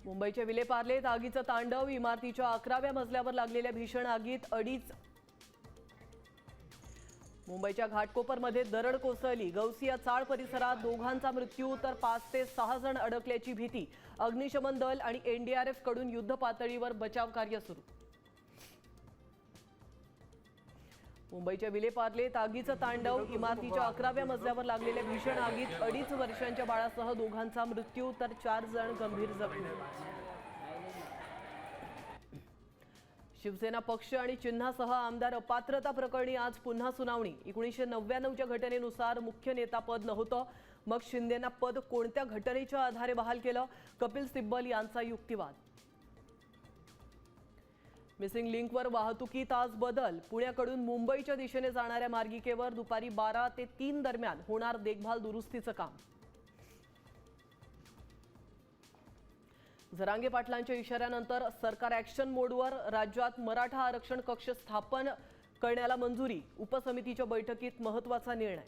मुंबईच्या विलेपार्लेत आगीचं तांडव। इमारतीच्या 11व्या मजल्यावर लागलेल्या भीषण आगीत मुंबईच्या घाटकोपरमध्ये दरड कोसळली। गौसिया चाळ परिसरात दोघांचा मृत्यू तर 5 ते 6 जण अडकल्याची भीती। अग्निशमन दल आणि एनडीआरएफ कडून युद्ध पातळीवर बचाव कार्य सुरू। मुंबईच्या विलेपार्लेत आगीचं तांडव। इमारतीच्या 11व्या मजल्यावर लागलेल्या भीषण आगीत 2.5 वर्षांच्या बाळासह दोघांचा मृत्यू तर 4 जण गंभीर जखमी। शिवसेना पक्ष आणि चिन्हासह आमदार अपात्रता प्रकरणी आज पुन्हा सुनावणी। 1999च्या घटनेनुसार मुख्य नेता पद नव्हतं, मग शिंदेंना पद कोणत्या घटनेच्या आधारे बहाल केलं? कपिल सिब्बल यांचा युक्तिवाद। मिसिंग लिंकवर वाहतुकीत आज बदल। पुण्याकडून मुंबईच्या दिशेने जाणाऱ्या मार्गिकेवर दुपारी 12 ते 3 दरम्यान होणार देखभाल दुरुस्तीचं काम। जरांगे पाटलांच्या इशाऱ्यानंतर सरकार ॲक्शन मोडवर। राज्यात मराठा आरक्षण कक्ष स्थापन करण्याला मंजुरी। उपसमितीच्या बैठकीत महत्त्वाचा निर्णय।